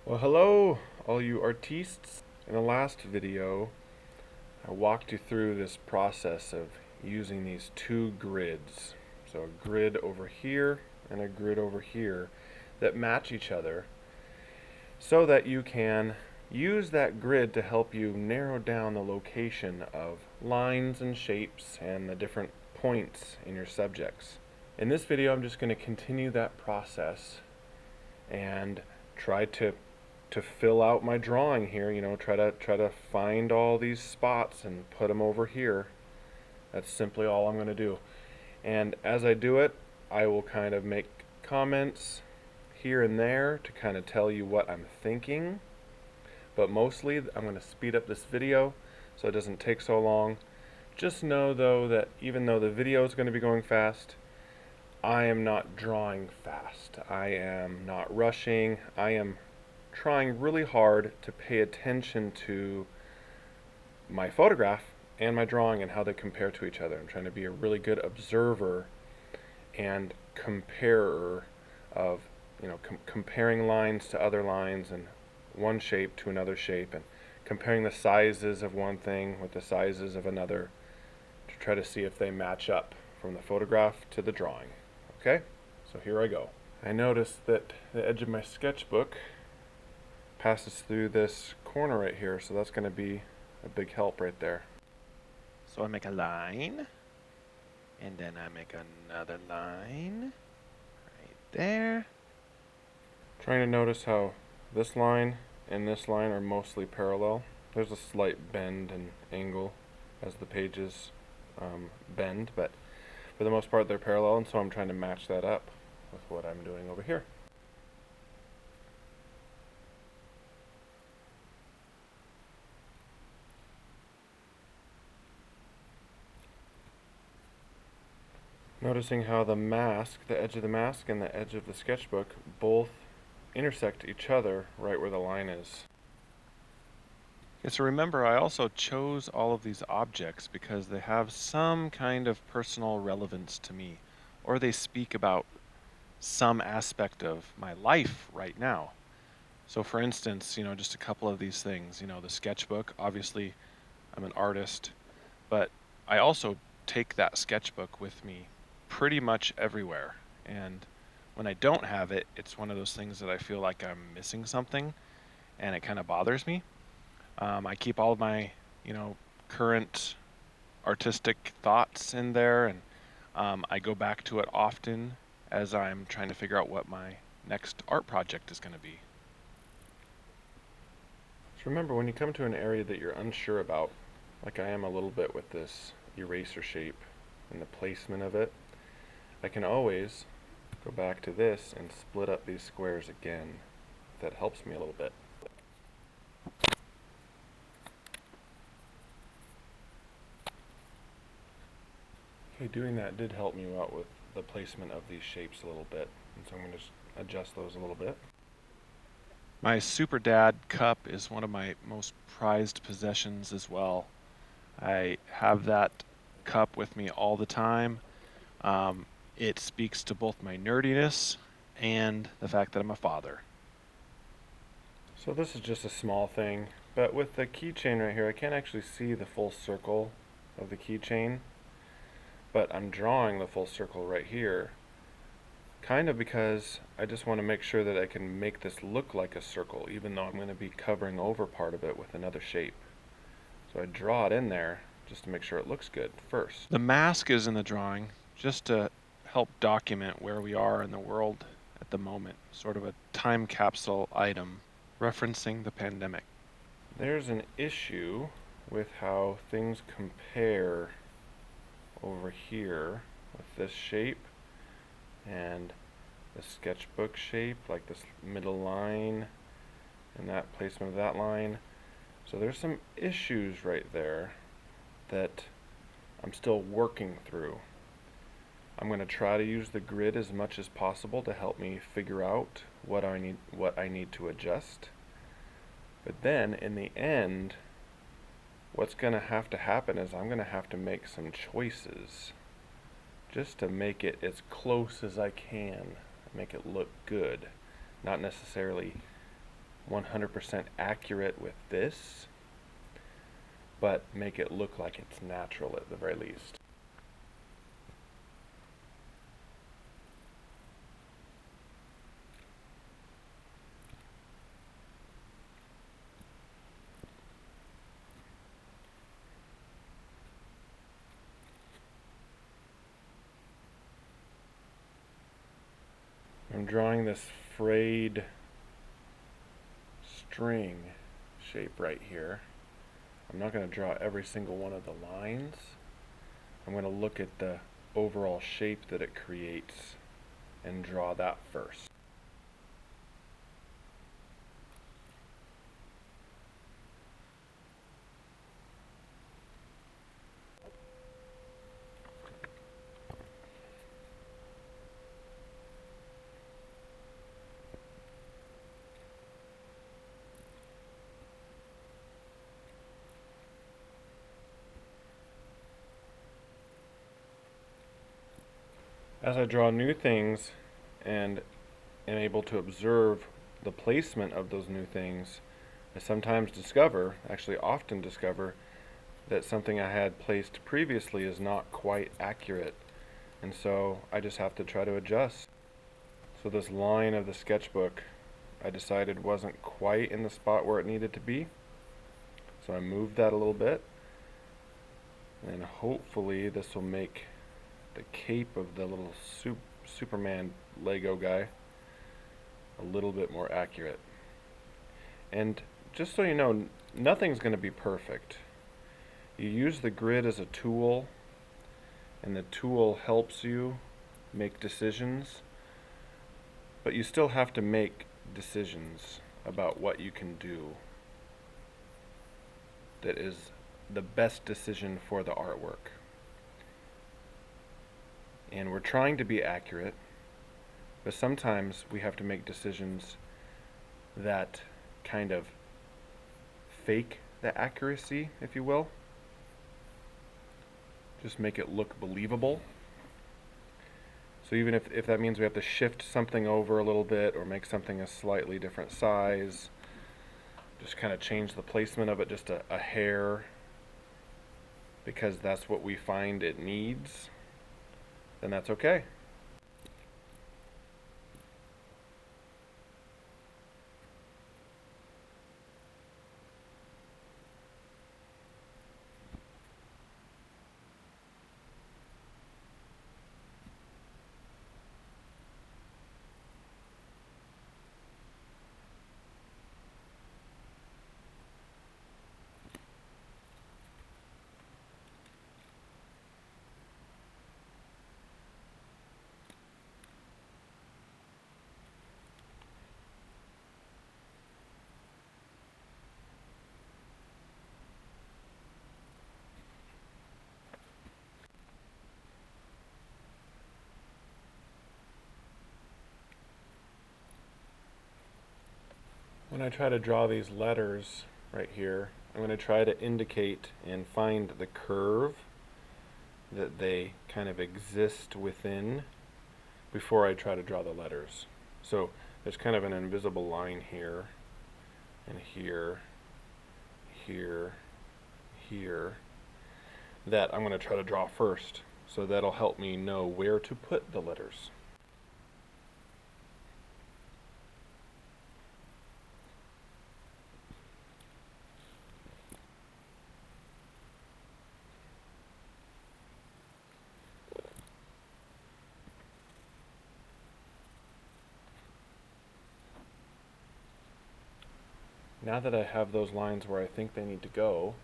Well, hello, all you artistes. In the last video, I walked you through this process of using these two grids. So a grid over here and a grid over here that match each other so that you can use that grid to help you narrow down the location of lines and shapes and the different points in your subjects. In this video, I'm just going to continue that process and try to fill out my drawing here, try to find all these spots and put them over here. That's simply all I'm going to do. And as I do it, I will kind of make comments here and there to kind of tell you what I'm thinking. But mostly I'm going to speed up this video so it doesn't take so long. Just know though that even though the video is going to be going fast, I am not drawing fast. I am not rushing. I am trying really hard to pay attention to my photograph and my drawing and how they compare to each other. I'm trying to be a really good observer and comparer of, comparing lines to other lines and one shape to another shape and comparing the sizes of one thing with the sizes of another to try to see if they match up from the photograph to the drawing. Okay, so here I go. I noticed that the edge of my sketchbook passes through this corner right here, so that's going to be a big help right there. So I make a line, and then I make another line right there. Trying to notice how this line and this line are mostly parallel. There's a slight bend and angle as the pages bend, but for the most part they're parallel, and so I'm trying to match that up with what I'm doing over here. Noticing how the mask, the edge of the mask and the edge of the sketchbook both intersect each other right where the line is. Okay, so remember I also chose all of these objects because they have some kind of personal relevance to me, or they speak about some aspect of my life right now. So for instance, just a couple of these things, the sketchbook, obviously I'm an artist, but I also take that sketchbook with me pretty much everywhere. And when I don't have it, it's one of those things that I feel like I'm missing something and it kind of bothers me. I keep all of my, current artistic thoughts in there, and I go back to it often as I'm trying to figure out what my next art project is going to be. So remember, when you come to an area that you're unsure about, like I am a little bit with this eraser shape and the placement of it, I can always go back to this and split up these squares again. That helps me a little bit. Okay, doing that did help me out with the placement of these shapes a little bit, and so I'm going to just adjust those a little bit. My Super Dad cup is one of my most prized possessions as well. I have that cup with me all the time. It speaks to both my nerdiness and the fact that I'm a father. So this is just a small thing, but with the keychain right here, I can't actually see the full circle of the keychain, but I'm drawing the full circle right here, kind of because I just want to make sure that I can make this look like a circle, even though I'm going to be covering over part of it with another shape. So I draw it in there just to make sure it looks good first. The mask is in the drawing just to help document where we are in the world at the moment, sort of a time capsule item referencing the pandemic. There's an issue with how things compare over here with this shape and the sketchbook shape, like this middle line and that placement of that line. So there's some issues right there that I'm still working through. I'm going to try to use the grid as much as possible to help me figure out what I need to adjust. But then in the end, what's going to happen is I'm going to have to make some choices just to make it as close as I can, make it look good, not necessarily 100% accurate with this, but make it look like it's natural at the very least. I'm drawing this frayed string shape right here. I'm not going to draw every single one of the lines. I'm going to look at the overall shape that it creates and draw that first. As I draw new things and am able to observe the placement of those new things, I sometimes discover, actually often discover, that something I had placed previously is not quite accurate. And so I just have to try to adjust. So this line of the sketchbook I decided wasn't quite in the spot where it needed to be. So I moved that a little bit. And hopefully this will make the cape of the little Superman Lego guy a little bit more accurate. And just so you know, nothing's going to be perfect. You use the grid as a tool, and the tool helps you make decisions, but you still have to make decisions about what you can do that is the best decision for the artwork. And we're trying to be accurate, but sometimes we have to make decisions that kind of fake the accuracy, if you will. Just make it look believable. So even if that means we have to shift something over a little bit or make something a slightly different size, just kind of change the placement of it just a hair, because that's what we find it needs, then that's okay. When I try to draw these letters right here, I'm going to try to indicate and find the curve that they kind of exist within before I try to draw the letters. So there's kind of an invisible line here, and here, here, here, that I'm going to try to draw first. So that'll help me know where to put the letters. Now that I have those lines where I think they need to go,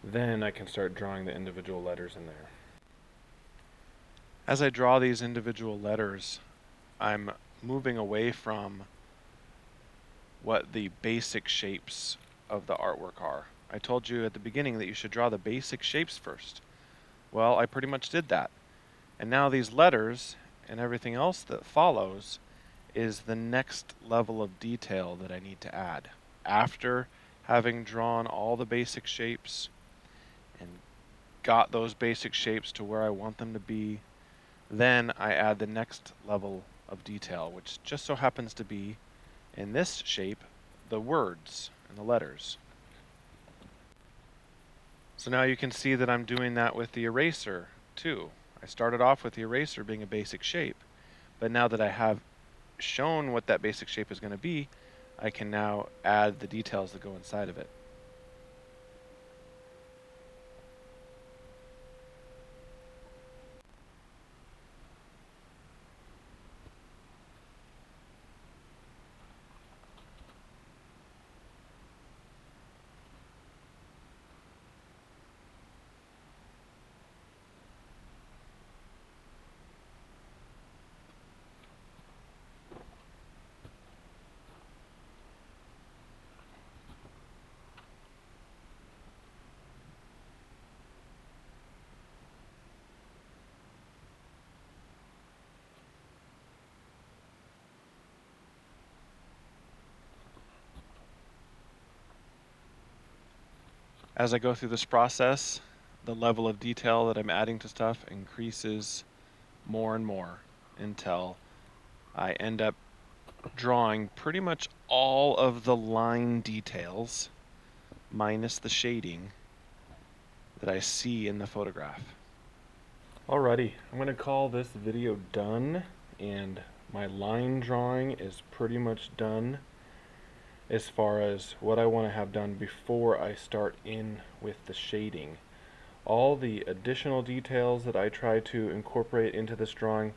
then I can start drawing the individual letters in there. As I draw these individual letters, I'm moving away from what the basic shapes of the artwork are. I told you at the beginning that you should draw the basic shapes first. Well, I pretty much did that. And now these letters and everything else that follows is the next level of detail that I need to add. After having drawn all the basic shapes and got those basic shapes to where I want them to be, then I add the next level of detail, which just so happens to be in this shape the words and the letters. So now you can see that I'm doing that with the eraser too. I started off with the eraser being a basic shape, but now that I have shown what that basic shape is going to be, I can now add the details that go inside of it. As I go through this process, the level of detail that I'm adding to stuff increases more and more until I end up drawing pretty much all of the line details minus the shading that I see in the photograph. Alrighty, I'm going to call this video done, and my line drawing is pretty much done as far as what I want to have done before I start in with the shading. All the additional details that I try to incorporate into this drawing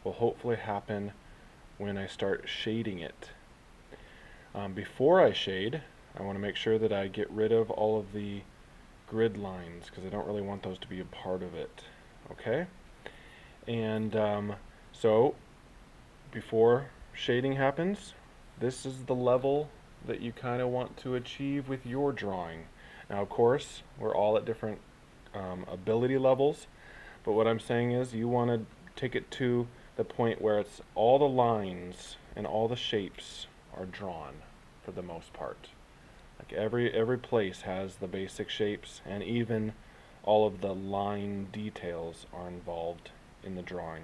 will hopefully happen when I start shading it. Before I shade, I want to make sure that I get rid of all of the grid lines because I don't really want those to be a part of it. Okay? And so before shading happens, this is the level that you kind of want to achieve with your drawing. Now, of course, we're all at different ability levels, but what I'm saying is you want to take it to the point where it's all the lines and all the shapes are drawn for the most part. Like every place has the basic shapes, and even all of the line details are involved in the drawing.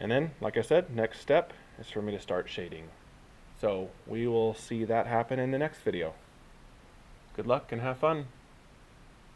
And then, like I said, next step is for me to start shading. So we will see that happen in the next video. Good luck and have fun.